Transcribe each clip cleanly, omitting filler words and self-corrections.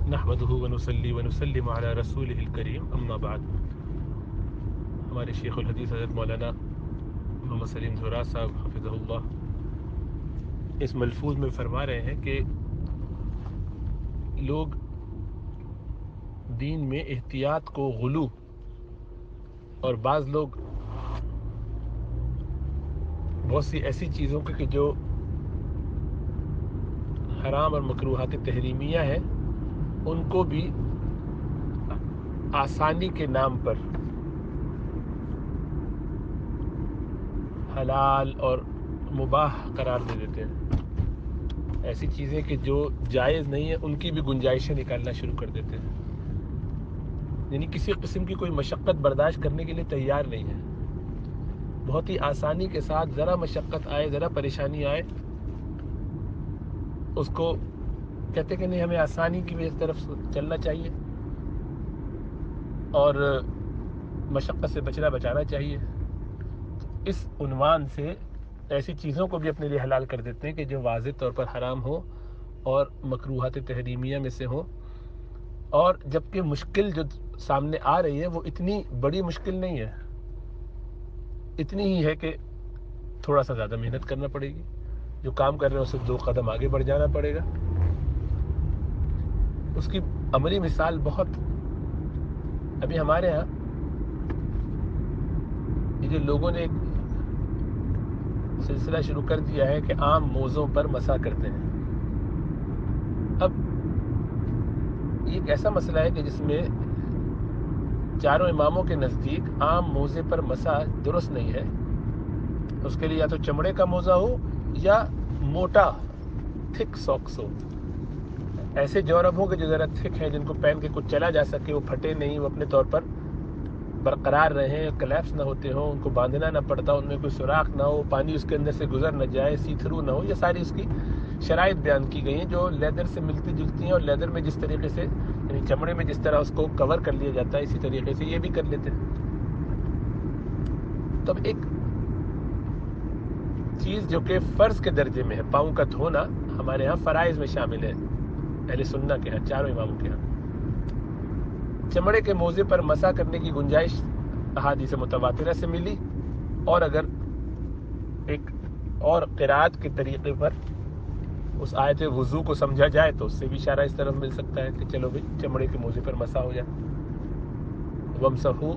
نحمدہ ونصلی ونسلم علی رسولہ الکریم اما بعد. ہمارے شیخ الحدیث حضرت مولانا محمد سلیم دھورا صاحب حفظہ اللہ اس ملفوظ میں فرما رہے ہیں کہ لوگ دین میں احتیاط کو غلو، اور بعض لوگ بہت سی ایسی چیزوں کے کہ جو حرام اور مکروہات تحریمیہ ہیں ان کو بھی آسانی کے نام پر حلال اور مباح قرار دے دیتے ہیں. ایسی چیزیں کہ جو جائز نہیں ہیں ان کی بھی گنجائشیں نکالنا شروع کر دیتے ہیں، یعنی کسی قسم کی کوئی مشقت برداشت کرنے کے لیے تیار نہیں ہے. بہت ہی آسانی کے ساتھ ذرا مشقت آئے، ذرا پریشانی آئے، اس کو کہتے کہ نہیں ہمیں آسانی کی طرف چلنا چاہیے اور مشقت سے بچانا چاہیے. اس عنوان سے ایسی چیزوں کو بھی اپنے لیے حلال کر دیتے ہیں کہ جو واضح طور پر حرام ہو اور مکروہات تحریمیہ میں سے ہو، اور جبکہ مشکل جو سامنے آ رہی ہے وہ اتنی بڑی مشکل نہیں ہے، اتنی ہی ہے کہ تھوڑا سا زیادہ محنت کرنا پڑے گی. جو کام کر رہے ہیں اسے 2 قدم آگے بڑھ جانا پڑے گا. اس کی عملی مثال بہت ابھی ہمارے ہاں یہ جو لوگوں نے ایک سلسلہ شروع کر دیا ہے کہ عام موزوں پر مسح کرتے ہیں. اب یہ ایک ایسا مسئلہ ہے کہ جس میں چاروں اماموں کے نزدیک عام موزے پر مسح درست نہیں ہے. اس کے لیے یا تو چمڑے کا موزہ ہو یا موٹا تھک ساکس ہو، ایسے جورب ہو کہ جو ذرا تھک ہیں، جن کو پہن کے کچھ چلا جا سکے، وہ پھٹے نہیں، وہ اپنے طور پر برقرار رہیں، کلیپس نہ ہوتے ہوں، ان کو باندھنا نہ پڑتا، ان میں کوئی سوراخ نہ ہو، پانی اس کے اندر سے گزر نہ جائے، سی تھرو نہ ہو. یہ ساری اس کی شرائط بیان کی گئی ہیں جو لیدر سے ملتی جلتی ہیں، اور لیدر میں جس طریقے سے یعنی چمڑے میں جس طرح اس کو کور کر لیا جاتا ہے اسی طریقے سے یہ بھی کر لیتے ہیں. تو اب ایک چیز جو کہ فرض کے درجے میں ہے، پاؤں کا دھونا ہمارے ہاں فرائض میں شامل ہے اہل سنہ کے ہاں، چاروں اماموں کے ہاں. چمڑے کے موزے پر مسح کرنے کی گنجائش احادیث متواترہ سے ملی، اور اگر ایک اور قرات کے طریقے پر اس آیت وضو کو سمجھا جائے تو اس سے بھی اشارہ اس طرف مل سکتا ہے کہ چلو بھئی چمڑے کے موزے پر مسح ہو جائے. وَامْسَحُوا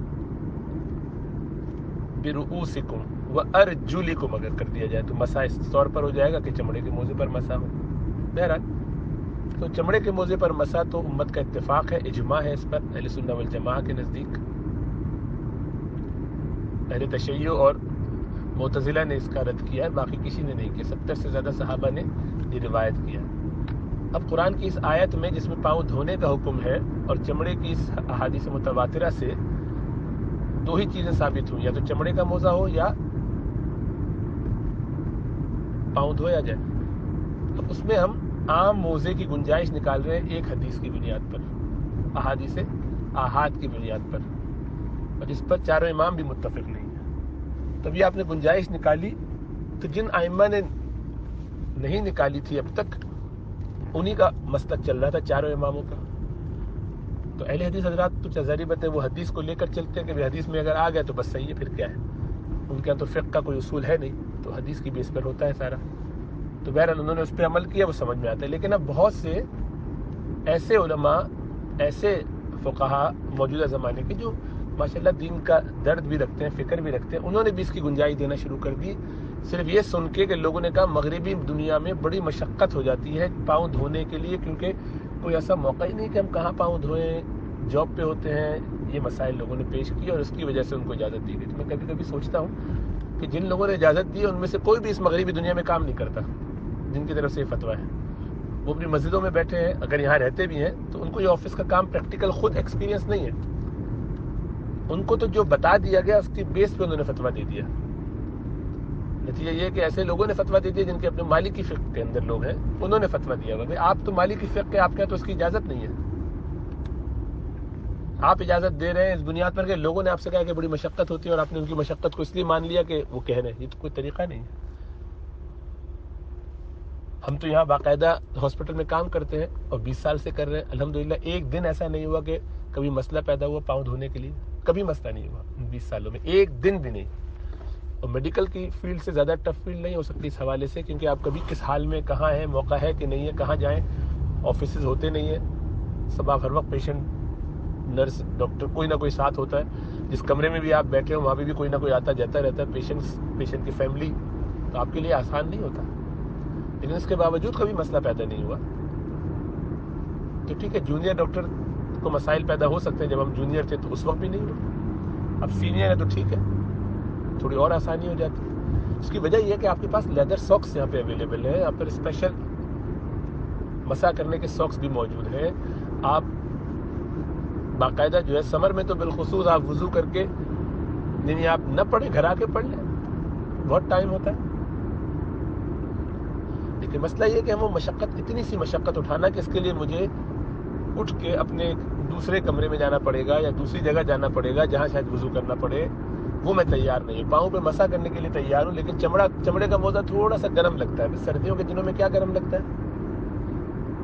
بِرُؤُوسِكُمْ وَأَرْجُلِكُمْ اگر کر دیا جائے تو مسح اس طور پر ہو جائے گا کہ چمڑے کے موزے پر مسح ہو. بہرحال تو چمڑے کے موزے پر مسح تو امت کا اتفاق ہے، اجماع ہے اس پر اہل سنہ والجماعہ کے نزدیک. اہل تشیع اور معتزلہ نے اس کا رد کیا ہے، باقی کسی نے نہیں کیا. 70 سے زیادہ صحابہ نے یہ روایت کیا. اب قرآن کی اس آیت میں جس میں پاؤں دھونے کا حکم ہے اور چمڑے کی اس احادیث متواترہ سے 2 ہی چیزیں ثابت ہوئی، یا تو چمڑے کا موزہ ہو یا پاؤں دھویا جائے. تو اس میں ہم عام موزے کی گنجائش نکال رہے ہیں ایک حدیث کی بنیاد پر، احادیث آحاد کی بنیاد پر، اور جس پر چاروں امام بھی متفق نہیں ہیں. تب یہ آپ نے گنجائش نکالی، تو جن ائمہ نے نہیں نکالی تھی اب تک انہی کا مسلک چل رہا تھا چاروں اماموں کا. تو اہل حدیث حضرات تو ظاہری بات ہے وہ حدیث کو لے کر چلتے ہیں کہ حدیث میں اگر آ گیا تو بس صحیح ہے، پھر کیا ہے. ان کے یہاں تو فقہ کا کوئی اصول ہے نہیں، تو حدیث کی بیس پر ہوتا ہے سارا. تو بہرحال انہوں نے اس پہ عمل کیا، وہ سمجھ میں آتا ہے. لیکن اب بہت سے ایسے علماء، ایسے فقہا موجودہ زمانے کے جو ماشاءاللہ دین کا درد بھی رکھتے ہیں، فکر بھی رکھتے ہیں، انہوں نے بھی اس کی گنجائش دینا شروع کر دی، صرف یہ سن کے کہ لوگوں نے کہا مغربی دنیا میں بڑی مشقت ہو جاتی ہے پاؤں دھونے کے لیے، کیونکہ کوئی ایسا موقع ہی نہیں کہ ہم کہاں پاؤں دھوئیں، جاب پہ ہوتے ہیں. یہ مسائل لوگوں نے پیش کیے اور اس کی وجہ سے ان کو اجازت دی گئی. تو میں کبھی کبھی سوچتا ہوں کہ جن لوگوں نے اجازت دی ہے ان میں سے کوئی بھی اس مغربی دنیا میں کام نہیں کرتا جن کی طرف سے یہ فتویٰ ہے. وہ اپنی مسجدوں میں بیٹھے ہیں، اگر یہاں رہتے بھی ہیں تو ان کو یہ آفس کا کام پریکٹیکل خود ایکسپیرینس نہیں ہے. ان کو تو جو بتا دیا گیا اس کی بیس پہ انہوں نے فتویٰ دے دیا. نتیجہ یہ کہ ایسے لوگوں نے فتویٰ دے دیا جن کے اپنے مالکی فقہ کے اندر لوگ ہیں، انہوں نے فتویٰ دیا ہوگا. آپ تو مالکی فقہ کے، آپ کے یہاں تو اس کی اجازت نہیں ہے. آپ اجازت دے رہے ہیں اس بنیاد پر کہ لوگوں نے آپ سے کہا کہ بڑی مشقت ہوتی ہے اور آپ نے ان کی مشقت کو اس لیے مان لیا کہ وہ کہہ رہے ہیں. یہ تو کوئی طریقہ نہیں ہے. ہم تو یہاں باقاعدہ ہاسپٹل میں کام کرتے ہیں اور 20 سال سے کر رہے ہیں الحمدللہ. ایک دن ایسا نہیں ہوا کہ کبھی مسئلہ پیدا ہوا پاؤں دھونے کے لیے, کبھی مسئلہ نہیں ہوا 20 سالوں میں, ایک دن بھی نہیں. اور میڈیکل کی فیلڈ سے زیادہ ٹف فیلڈ نہیں ہو سکتی اس حوالے سے, کیونکہ آپ کبھی کس حال میں کہاں ہیں, موقع ہے کہ نہیں ہے, کہاں جائیں, آفیسز ہوتے نہیں ہیں, سب آپ ہر وقت پیشنٹ, نرس, ڈاکٹر کوئی نہ کوئی ساتھ ہوتا ہے. جس کمرے میں بھی آپ بیٹھے ہو وہاں بھی کوئی نہ کوئی آتا جاتا رہتا ہے, پیشنٹ کی فیملی, تو آپ کے لیے آسان نہیں ہوتا. لیکن اس کے باوجود کبھی مسئلہ پیدا نہیں ہوا. تو ٹھیک ہے, جونیئر ڈاکٹر کو مسائل پیدا ہو سکتے ہیں, جب ہم جونیئر تھے تو اس وقت بھی نہیں ہوا. اب سینئر ہے تو ٹھیک ہے, تھوڑی اور آسانی ہو جاتی. اس کی وجہ یہ ہے کہ آپ کے پاس لیدر ساکس یہاں پہ اویلیبل ہے, یہاں پر اسپیشل مسا کرنے کے ساکس بھی موجود ہیں. آپ باقاعدہ جو ہے سمر میں تو بالخصوص آپ وضو کر کے, یعنی آپ نہ پڑھیں, گھر آ کے پڑھ لیں, بہت ٹائم ہوتا ہے. لیکن مسئلہ یہ کہ ہم وہ مشقت, اتنی سی مشقت اٹھانا کہ اس کے لیے مجھے اٹھ کے اپنے دوسرے کمرے میں جانا پڑے گا یا دوسری جگہ جانا پڑے گا جہاں شاید وضو کرنا پڑے, وہ میں تیار نہیں ہوں. پاؤں پہ مسا کرنے کے لیے تیار ہوں, لیکن چمڑے کا موزہ تھوڑا سا گرم لگتا ہے. سردیوں کے دنوں میں کیا گرم لگتا ہے,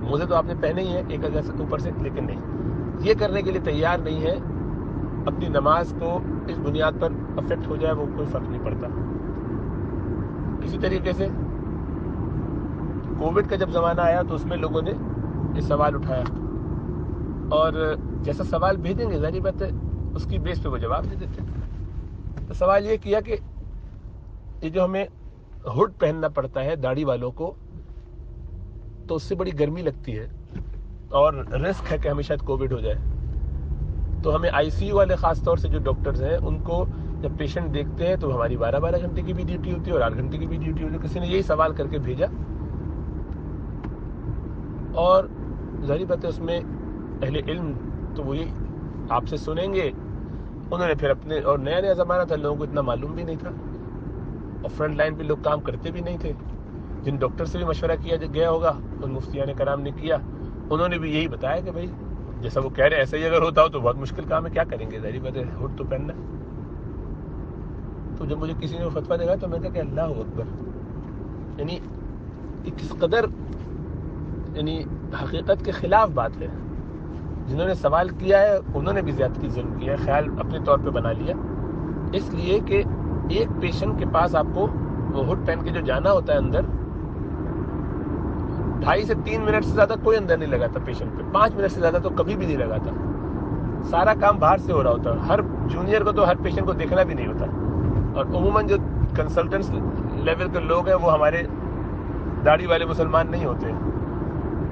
موزے تو آپ نے پہنے ہی ہیں ایک اگست سے اوپر سے, لیکن نہیں, یہ کرنے کے لیے تیار نہیں ہے. اپنی نماز کو اس بنیاد پر افیکٹ ہو جائے وہ کوئی فرق نہیں پڑتا. اسی طریقے سے کووڈ کا جب زمانہ آیا تو اس میں لوگوں نے یہ سوال اٹھایا, اور جیسا سوال بھیجیں گے ظاہر بات ہے اس کی بیس پہ وہ جواب دے دیتے. تو سوال یہ کیا کہ یہ جو ہمیں ہڈ پہننا پڑتا ہے داڑھی والوں کو, تو اس سے بڑی گرمی لگتی ہے اور رسک ہے کہ ہمیں شاید کووڈ ہو جائے. تو ہمیں آئی سی یو والے خاص طور سے جو ڈاکٹرز ہیں ان کو جب پیشنٹ دیکھتے ہیں تو ہماری 12 گھنٹے کی بھی ڈیوٹی ہوتی ہے اور 8 گھنٹے کی بھی ڈیوٹی ہوتی ہے. کسی نے یہی سوال کر کے بھیجا, اور ظاہر بات ہے اس میں اہل علم تو وہی آپ سے سنیں گے. انہوں نے پھر اپنے, اور نیا زمانہ تھا, لوگوں کو اتنا معلوم بھی نہیں تھا, اور فرنٹ لائن پہ لوگ کام کرتے بھی نہیں تھے. جن ڈاکٹر سے بھی مشورہ کیا گیا ہوگا, ان مفتیان کرام نے کیا, انہوں نے بھی یہی بتایا کہ بھائی جیسا وہ کہہ رہے ہیں ایسا ہی اگر ہوتا ہو تو بہت مشکل کام ہے, کیا کریں گے, ظاہر بات ہے ہڈ تو پہننا. تو جب مجھے کسی نے وہ فتویٰ دیا تو میں نے کہا کہ اللہ اکبر, یعنی کس قدر یعنی حقیقت کے خلاف بات ہے. جنہوں نے سوال کیا ہے انہوں نے بھی زیادتی ظلم کیا ہے, خیال اپنے طور پہ بنا لیا. اس لیے کہ ایک پیشنٹ کے پاس آپ کو وہ ہڈ پہن کے جو جانا ہوتا ہے اندر, 2.5 سے 3 منٹ سے زیادہ کوئی اندر نہیں لگاتا پیشنٹ پہ, 5 منٹ سے زیادہ تو کبھی بھی نہیں لگاتا. سارا کام باہر سے ہو رہا ہوتا ہے. ہر جونیئر کو تو ہر پیشنٹ کو دیکھنا بھی نہیں ہوتا, اور عموماً جو کنسلٹنٹس لیول کے لوگ ہیں وہ ہمارے داڑھی والے مسلمان نہیں ہوتے.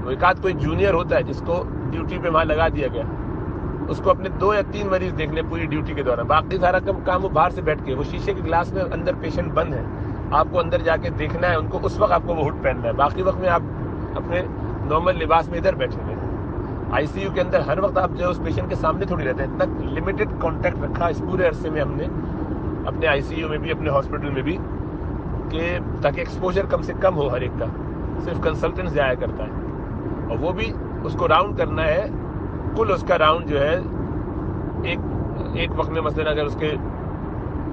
وہ ایک آدھ کوئی جونیئر ہوتا ہے جس کو ڈیوٹی پہ وہاں لگا دیا گیا, اس کو اپنے 2 یا 3 مریض دیکھ لیں پوری ڈیوٹی کے دوران, باقی سارا کام وہ باہر سے بیٹھ کے, وہ شیشے کے گلاس میں اندر پیشنٹ بند ہے, آپ کو اندر جا کے دیکھنا ہے ان کو, اس وقت آپ کو وہ ہڈ پہننا ہے. باقی وقت میں آپ اپنے نارمل لباس میں ادھر بیٹھے ہوئے. آئی سی یو کے اندر ہر وقت آپ جو اس پیشنٹ کے سامنے تھوڑی رہتے ہیں. اتنا لمیٹڈ کانٹیکٹ رکھا اس پورے عرصے میں ہم نے اپنے آئی سی یو میں بھی, اپنے ہاسپٹل میں بھی, کہ تاکہ ایکسپوجر کم سے کم ہو ہر ایک کا. صرف کنسلٹنٹ جایا کرتا ہے, اور وہ بھی اس کو راؤنڈ کرنا ہے. کل اس کا راؤنڈ جو ہے ایک وقت میں مثلا اگر اس کے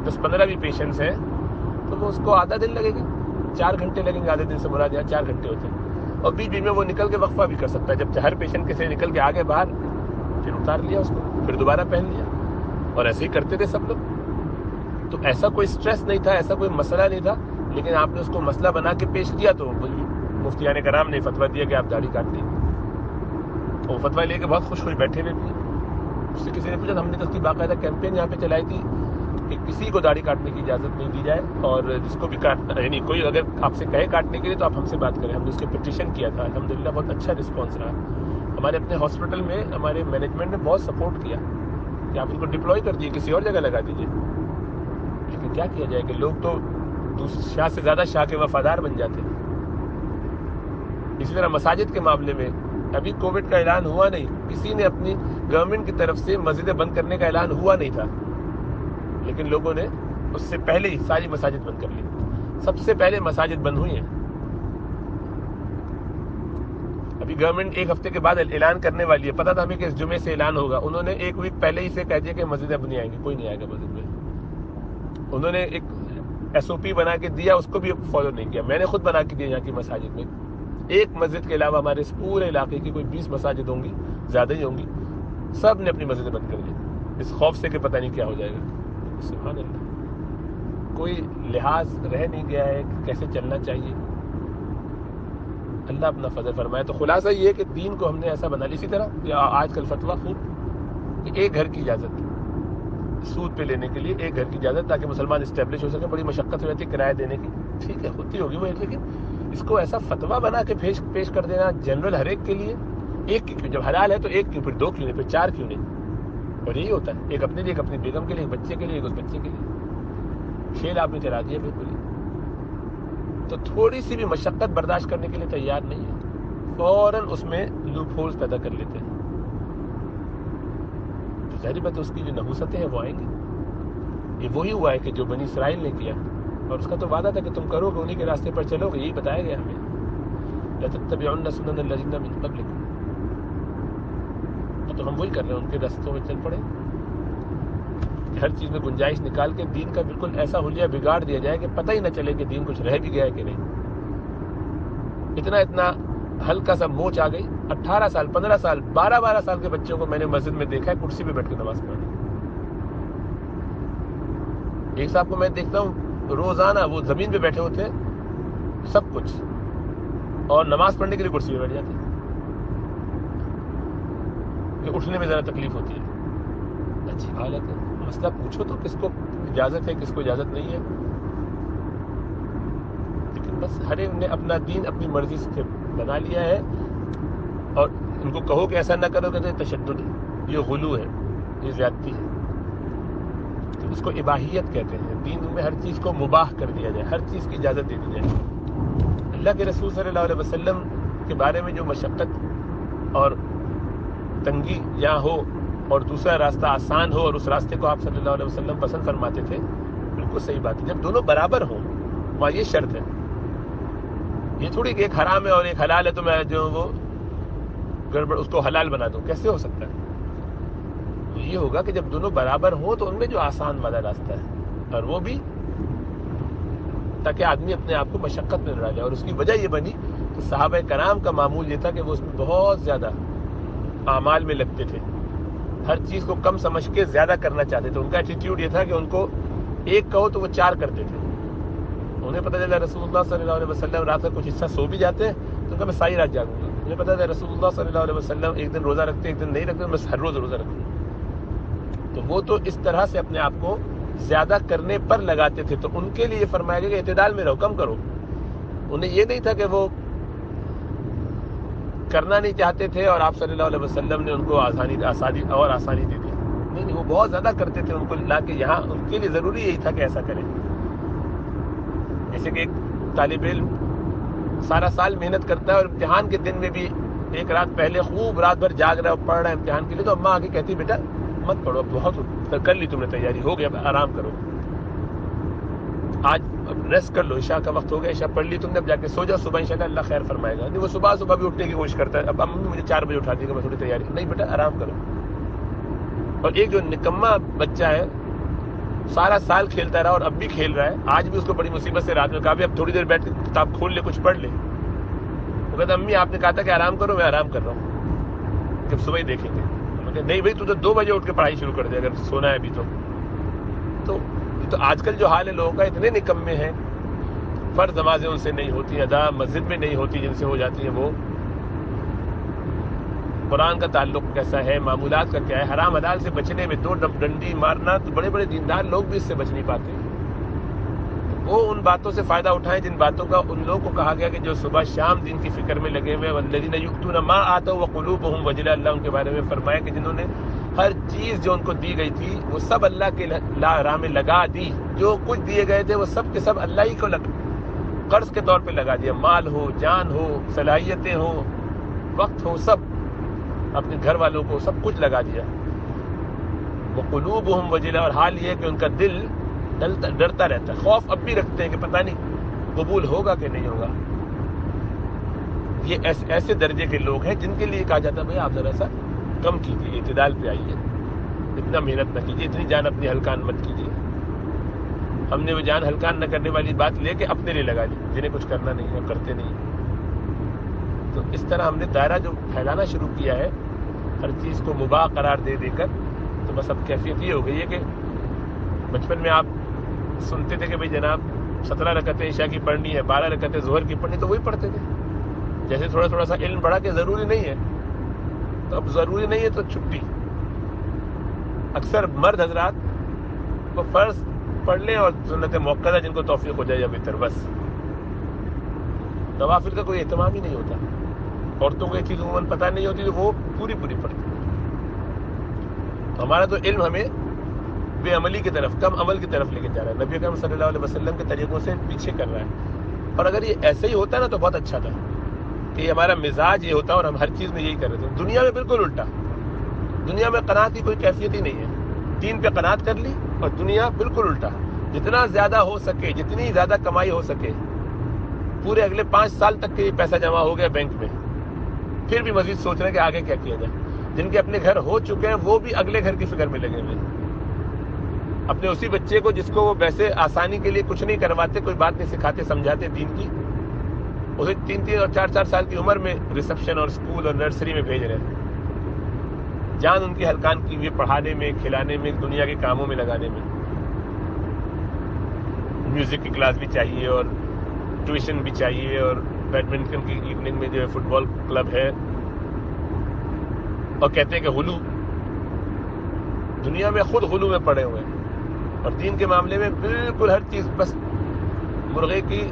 10-15 بھی پیشنٹس ہیں تو وہ اس کو آدھا دن لگے گا, 4 گھنٹے لگیں گے. آدھے دن سے مراد 4 گھنٹے ہوتے ہیں, اور بیچ میں وہ نکل کے وقفہ بھی کر سکتا ہے. جب ہر پیشنٹ کے سے نکل کے آگے باہر, پھر اتار لیا اس کو, پھر دوبارہ پہن لیا, اور ایسے ہی کرتے تھے سب لوگ. تو ایسا کوئی سٹریس نہیں تھا, ایسا کوئی مسئلہ نہیں تھا. لیکن آپ نے اس کو مسئلہ بنا کے پیش کیا تو مفتیان کرام نے فتویٰ دیا کہ آپ داڑھی کاٹ لیں. وہ فتویٰ لے کے بہت خوش خوش بیٹھے ہوئے بھی. اس سے کسی نے پوچھا, ہم نے اس کی باقاعدہ کیمپین یہاں پہ چلائی تھی کہ کسی کو داڑھی کاٹنے کی اجازت نہیں دی جائے, اور جس کو بھی کاٹنا, یعنی کوئی اگر آپ سے کہے کاٹنے کے لیے تو آپ ہم سے بات کریں. ہم نے اس کے پٹیشن کیا تھا, الحمدللہ بہت اچھا رسپانس رہا. ہمارے اپنے ہاسپٹل میں ہمارے مینجمنٹ نے بہت سپورٹ کیا کہ آپ ان کو ڈپلوائے کر دیے, کسی اور جگہ لگا دیجیے. لیکن کیا کیا جائے کہ لوگ تو شاہ سے زیادہ شاہ کے وفادار بن جاتے ہیں. اسی طرح مساجد کے معاملے میں ابھی کووڈ کا اعلان ہوا نہیں, کسی نے اپنی گورنمنٹ کی طرف سے مسجدیں بند کرنے کا اعلان ہوا نہیں تھا, لیکن لوگوں نے اس سے پہلے ہی ساری مساجد بند کر لی. سب سے پہلے مساجد بند ہوئی ہیں. ابھی گورنمنٹ 1 ہفتے کے بعد اعلان کرنے والی ہے. پتا تھا ہمیں کہ اس جمعے سے اعلان ہوگا, انہوں نے 1 ویک پہلے ہی سے کہہ دیا کہ مسجدیں اب نہیں آئیں گی, کوئی نہیں آئے گا مسجد میں. انہوں نے ایک SOP بنا کے دیا, اس کو بھی فالو نہیں کیا. میں نے خود بنا کے دیا یہاں کی مساجد میں ایک مسجد کے علاوہ ہمارے اس پورے علاقے کی کوئی 20 مساجد ہوں گی، زیادہ ہی ہوں گی، سب نے اپنی مسجدیں بند کر لی اس خوف سے کہ پتہ نہیں کیا ہو جائے گا. سبحان اللہ، کوئی لحاظ رہ نہیں گیا ہے کہ کیسے چلنا چاہیے. اللہ اپنا فضل فرمائے. تو خلاصہ یہ ہے کہ دین کو ہم نے ایسا بنا لیا. اسی طرح آج کل فتویٰ خوب کہ ایک گھر کی اجازت سود پہ لینے کے لیے، ایک گھر کی اجازت تاکہ مسلمان اسٹیبلش ہو سکے. بڑی مشقت ہو جاتی ہے کرایہ دینے کی، ٹھیک ہے ہوتی ہوگی وہ، لیکن اس کو ایسا فتویٰ بنا کے پیش کر دینا جنرل ہر ایک کے لیے. ایک کیوں؟ جب حلال ہے تو ایک کیوں، پھر 2 کیوں نہیں، پھر 4 کیوں نہیں؟ اور یہی ہوتا ہے، ایک اپنے لیے، ایک اپنی بیگم کے لیے، ایک بچے کے لیے، ایک اس بچے کے لیے. کھیل آپ نے چلا دیا بالکل ہی. تو تھوڑی سی بھی مشقت برداشت کرنے کے لیے تیار نہیں ہے، فوراً اس میں لوپ ہولز پیدا کر لیتے ہیں. ظاہری بات ہے اس کی جو نحوستیں ہیں وہ آئیں گی. یہ وہی ہوا ہے کہ جو بنی اسرائیل نے کیا، اور اس کا تو وعدہ تھا کہ تم کرو گے، انہی کے راستے پر چلو گے. یہی بتایا گیا ہمیں، لَتَتَّبِعُنَّ سُنَنَ الَّذِينَ مِن قَبْلِكُمْ. تو ہم وہی کر رہے ہیں، ان کے راستوں میں چل پڑے. ہر چیز میں گنجائش نکال کے دین کا بالکل ایسا حلیہ بگاڑ دیا جائے کہ پتہ ہی نہ چلے کہ دین کچھ رہ بھی گیا ہے کہ نہیں. اتنا ہلکا سا موچ آ گئی. 18 سال 15 سال 12 سال کے بچوں کو میں نے مسجد میں دیکھا ہے کرسی پہ بیٹھ کے نماز پڑھنے. ایک صاحب کو میں دیکھتا ہوں روزانہ وہ زمین پہ بیٹھے ہوتے ہیں سب کچھ، اور نماز پڑھنے کے لیے کرسی پہ بیٹھ جاتے ہیں. کہ اٹھنے میں ذرا تکلیف ہوتی ہے. اچھی حالت ہے، مسئلہ پوچھو تو کس کو اجازت ہے کس کو اجازت نہیں ہے. لیکن بس ہر ایک نے اپنا دین اپنی مرضی سے بنا لیا ہے، اور ان کو کہو کہ ایسا نہ کرو کہ تشدد ہے، یہ غلو ہے، یہ زیادتی ہے. تو اس کو اباحیت کہتے ہیں. دین میں ہر چیز کو مباح کر دیا جائے، ہر چیز کی اجازت دے دی جائے. اللہ کے رسول صلی اللہ علیہ وسلم کے بارے میں جو مشقت اور تنگی یہاں ہو اور دوسرا راستہ آسان ہو، اور اس راستے کو آپ صلی اللہ علیہ وسلم پسند فرماتے تھے، بالکل صحیح بات ہے. جب دونوں برابر ہوں وہاں یہ شرط ہے. یہ تھوڑی کہ ایک حرام ہے اور ایک حلال ہے تو میں جو وہ گڑبڑ اس کو حلال بنا دوں، کیسے ہو سکتا ہے؟ تو یہ ہوگا کہ جب دونوں برابر ہوں تو ان میں جو آسان والا راستہ ہے، اور وہ بھی تاکہ آدمی اپنے آپ کو مشقت میں ڈالے. اور اس کی وجہ یہ بنی کہ صحابہ کرام کا معمول یہ تھا کہ وہ اس میں بہت زیادہ اعمال میں لگتے تھے، ہر چیز کو کم سمجھ کے زیادہ کرنا چاہتے تھے. ان کا ایٹیٹیوڈ یہ تھا کہ ان کو ایک کہو تو وہ 4 کرتے تھے. انہیں پتہ چلا رسول اللہ صلی اللہ علیہ وسلم رات کا کچھ حصہ سو بھی جاتے ہیں تو کہ میں ساری رات جاگوں گا. انہیں پتہ چلا رسول اللہ صلی اللہ علیہ وسلم ایک دن روزہ رکھتے ایک دن نہیں رکھتے، میں ہر روز روزہ رکھوں. تو وہ تو اس طرح سے اپنے آپ کو زیادہ کرنے پر لگاتے تھے. تو ان کے لیے فرمایا گیا کہ اعتدال میں رہو، کم کرو. انہیں یہ نہیں تھا کہ وہ کرنا نہیں چاہتے تھے اور آپ صلی اللہ علیہ وسلم نے ان کو آسانی دے دی. نہیں، وہ بہت زیادہ کرتے تھے. ان کو لا کے یہاں ان کے لیے ضروری یہی تھا کہ ایسا کریں. جیسے کہ ایک طالب علم سارا سال محنت کرتا ہے اور امتحان کے دن میں بھی ایک رات پہلے خوب رات بھر جاگ رہا ہے اور پڑھ رہا ہے امتحان کے لیے، تو اماں آگے کہتی بیٹا مت پڑھو، بہت کر لی تم نے تیاری، ہو گیا، آرام کرو، آج ریسٹ کر لو، عشاء کا وقت ہو گیا، عشاء پڑھ لی تم نے، اب جا کے سو جاؤ، صبح انشاءاللہ اللہ خیر فرمائے گا. نہیں، وہ صبح بھی اٹھنے کی کوشش کرتا ہے، اب امی مجھے 4 بجے اٹھا دی گا، میں تھوڑی تیاری، نہیں بیٹا آرام کرو. اور ایک جو نکما بچہ ہے سارا سال کھیلتا رہا اور اب بھی کھیل رہا ہے، آج بھی اس کو بڑی مصیبت سے رات میں کہا بھی اب تھوڑی دیر بیٹھ کے کتاب کھول لے، کچھ پڑھ لے. وہ کہتا امی آپ نے کہا تھا کہ آرام کرو، میں آرام کر رہا ہوں، جب صبح ہی دیکھیں گے. نہیں بھائی، تو 2 بجے اٹھ کے پڑھائی شروع کر دے اگر سونا ہے ابھی تو آج کل جو حال ہے لوگوں کا، اتنے نکمے ہیں، فرض نمازیں ان سے نہیں ہوتی ادا، مسجد میں نہیں ہوتی، جن سے ہو جاتی ہیں وہ. قرآن کا تعلق کیسا ہے، معمولات کا کیا ہے، حرام حلال سے بچنے میں 2 ڈنڈی مارنا، تو بڑے بڑے دیندار لوگ بھی اس سے بچ نہیں پاتے. وہ ان باتوں سے فائدہ اٹھائیں جن باتوں کا ان لوگوں کو کہا گیا کہ جو صبح شام دین کی فکر میں لگے ہوئے، والذین یؤتون ما آتوا وقلوبهم وجلہ، اللہ ان کے بارے میں فرمایا کہ جنہوں نے ہر چیز جو ان کو دی گئی تھی وہ سب اللہ کے راہ میں لگا دی. جو کچھ دیے گئے تھے وہ سب کے سب اللہ ہی کو قرض کے طور پہ لگا دیا. مال ہو، جان ہو، صلاحیتیں ہو، وقت ہو، سب اپنے گھر والوں کو سب کچھ لگا دیا. وقلوبهم وجلہ، اور حال یہ ہے کہ ان کا دل ڈرتا رہتا ہے، خوف اب بھی رکھتے ہیں کہ پتہ نہیں قبول ہوگا کہ نہیں ہوگا. یہ ایسے درجے کے لوگ ہیں جن کے لیے کہا جاتا ہے بھائی آپ ذرا سا کم کیجیے، اعتدال پہ آئیے، اتنا محنت نہ کیجیے، اتنی جان اپنی ہلکان مت کیجیے. ہم نے وہ جان ہلکان نہ کرنے والی بات لے کے اپنے لیے لگا لی، جنہیں کچھ کرنا نہیں ہے، کرتے نہیں. تو اس طرح ہم نے دائرہ جو پھیلانا شروع کیا ہے ہر چیز کو مباح قرار دے دے کر، تو بس اب کیفیت یہ ہو گئی ہے کہ بچپن میں آپ سنتے تھے کہ بھئی جناب 17 رکعتیں عشاء کی پڑھنی ہے، 12 رکعتیں ظہر کی پڑھنی، تو وہی پڑھتے تھے. جیسے تھوڑا تھوڑا سا علم بڑھا کہ ضروری نہیں ہے، تو اب ضروری نہیں ہے تو چھٹی. اکثر مرد حضرات وہ فرض پڑھ لیں اور سنت موقعہ جن کو توفیق ہو جائے یا بہتر، بس نوافل کا کوئی اہتمام ہی نہیں ہوتا. عورتوں کو یہ چیز عموماً پتہ نہیں ہوتی تو وہ پوری پڑھتی. ہمارا تو علم ہمیں بے عملی کی طرف، کم عمل کی طرف لے کے جا رہا ہے، نبی اکرم صلی اللہ علیہ وسلم کے طریقوں سے پیچھے کر رہا ہے. اور اگر یہ ایسے ہی ہوتا نا تو بہت اچھا تھا کہ یہ ہمارا مزاج یہ ہوتا اور ہم ہر چیز میں یہی کر رہے تھے. دنیا میں بالکل الٹا، دنیا میں قناعت کی کوئی کیفیت ہی نہیں ہے. دین پہ قناعت کر لی اور دنیا بالکل الٹا، جتنا زیادہ ہو سکے، جتنی زیادہ کمائی ہو سکے. پورے اگلے 5 سال تک کے یہ پیسہ جمع ہو گیا بینک میں، پھر بھی مزید سوچ رہے ہیں کہ آگے کیا کیا جائے. جن کے اپنے گھر ہو چکے ہیں وہ بھی اگلے گھر کی فکر میں لگے ہوئے. اپنے اسی بچے کو جس کو وہ ویسے آسانی کے لیے کچھ نہیں کرواتے، کوئی بات نہیں سکھاتے سمجھاتے دین کی، اسے 3 اور 4 سال کی عمر میں ریسپشن اور اسکول اور نرسری میں بھیج رہے ہیں. جان ان کی ہلکان کی ہوئی پڑھانے میں، کھلانے میں، دنیا کے کاموں میں لگانے میں. میوزک کی کلاس بھی چاہیے اور ٹیوشن بھی چاہیے اور بیڈمنٹن کی ایوننگ میں جو ہے فٹ بال کلب ہے. اور کہتے ہیں کہ غلو، دنیا میں خود غلو میں پڑے ہوئے ہیں اور دین کے معاملے میں بالکل ہر چیز بس مرغے کی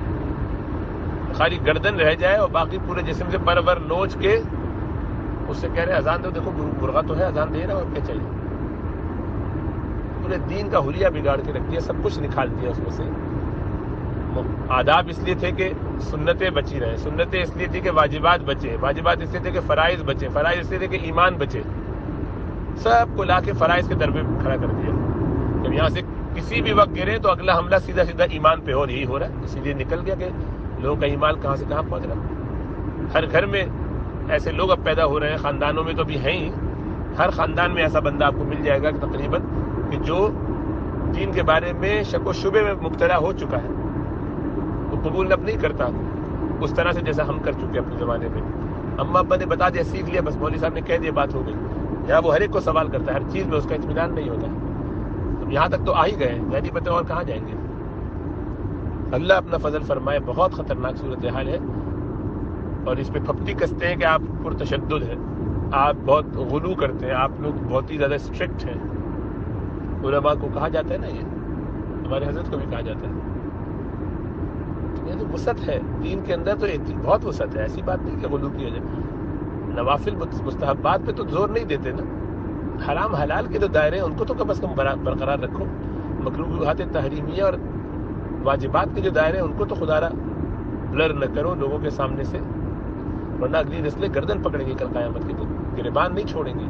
خالی گردن رہ جائے اور باقی پورے جسم سے پر نوچ کے اس سے کہہ رہے اذان دو، دیکھو مرغا تو ہے اذان دے رہا اور کیا چاہیے. پورے دین کا حلیہ بگاڑ کے رکھ دیا، سب کچھ نکال دیا اس میں سے. آداب اس لیے تھے کہ سنتیں بچی رہیں، سنتیں اس لیے تھی کہ واجبات بچے، واجبات اس لیے تھے کہ فرائض بچے، فرائض اس لیے تھے کہ ایمان بچے. سب کو لا کے فرائض کے در پہ کھڑا کر دیا. جب یہاں سے کسی بھی وقت گرے تو اگلا حملہ سیدھا ایمان پہ اور یہی ہو رہا ہے. اسی لیے نکل گیا کہ لوگوں کا ایمان کہاں سے کہاں پہنچ رہا ہے. ہر گھر میں ایسے لوگ اب پیدا ہو رہے ہیں، خاندانوں میں تو بھی ہیں ہی. ہر خاندان میں ایسا بندہ آپ کو مل جائے گا کہ تقریباً کہ جو دین کے بارے میں شک و شبے میں مبتلا ہو چکا ہے، وہ قبول اب نہیں کرتا اس طرح سے جیسا ہم کر چکے اپنے زمانے میں. اما ابا نے بتا دیا، سیکھ لیا، بس مولوی صاحب نے کہہ دیا، بات ہو گئی. یہاں وہ ہر ایک کو سوال کرتا ہے، ہر چیز میں اس کا اطمینان نہیں ہوتا. اب یہاں تک تو آ ہی گئے، میں نہیں پتا اور کہاں جائیں گے. اللہ اپنا فضل فرمائے. بہت خطرناک صورتحال ہے اور اس پہ پھپٹی کستے ہیں کہ آپ پرتشدد ہیں، آپ بہت غلو کرتے ہیں، آپ لوگ بہت ہی زیادہ اسٹرکٹ ہیں. علماء کو کہا جاتا ہے نا، یہ ہمارے حضرت کو بھی کہا جاتا ہے. یہ تو وسعت ہے دین کے اندر، تو بہت وسعت ہے. ایسی بات نہیں کہ غلو کیا جائے. نوافل مستحبات پہ تو زور نہیں دیتے نا. حرام حلال کے جو دائرے ہیں ان کو تو کم از کم برقرار رکھو. مکروہات تحریمیہ اور واجبات کے جو دائرے ہیں ان کو تو خدا را بلر نہ کرو لوگوں کے سامنے سے، ورنہ اگلی نسلیں گردن پکڑیں گی کل قیامت کے دن، گریبان نہیں چھوڑیں گی.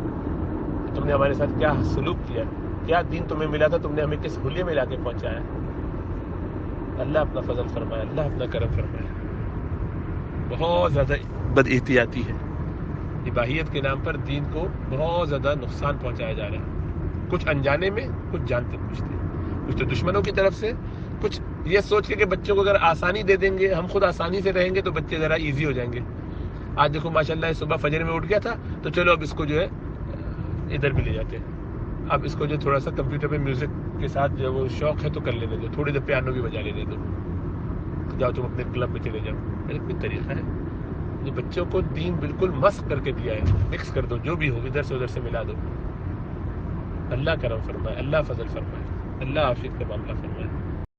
تم نے ہمارے ساتھ کیا سلوک کیا، کیا دین تمہیں ملا تھا، تم نے ہمیں کس حلیے میں لا کے پہنچایا. اللہ اپنا فضل فرمائے، اللہ اپنا کرم فرمائے. بہت زیادہ بد احتیاطی ہے. اباحیت کے نام پر دین کو بہت زیادہ نقصان پہنچایا جا رہا ہے، کچھ انجانے میں، کچھ جانتے بوجھتے. کچھ تو دشمنوں کی طرف سے، کچھ یہ سوچ کے کہ بچوں کو اگر آسانی دے دیں گے، ہم خود آسانی سے رہیں گے تو بچے ذرا ایزی ہو جائیں گے. آج دیکھو ماشاءاللہ صبح فجر میں اٹھ گیا تھا تو چلو اب اس کو جو ہے ادھر بھی لے جاتے ہیں. اب اس کو جو تھوڑا سا کمپیوٹر پہ میوزک کے ساتھ جو وہ شوق ہے تو کر لینے دو، تھوڑی دیر پیانو بھی بجا لینے دو، جاؤ تم اپنے کلب میں چلے جاؤ. میرا کوئی طریقہ ہے جو بچوں کو دین بالکل مسخ کر کے دیا ہے، مکس کر دو، جو بھی ہو ادھر سے ملا دو. اللہ کرم فرمائے، اللہ فضل فرمائے، اللہ عافیت کا معاملہ فرمائے.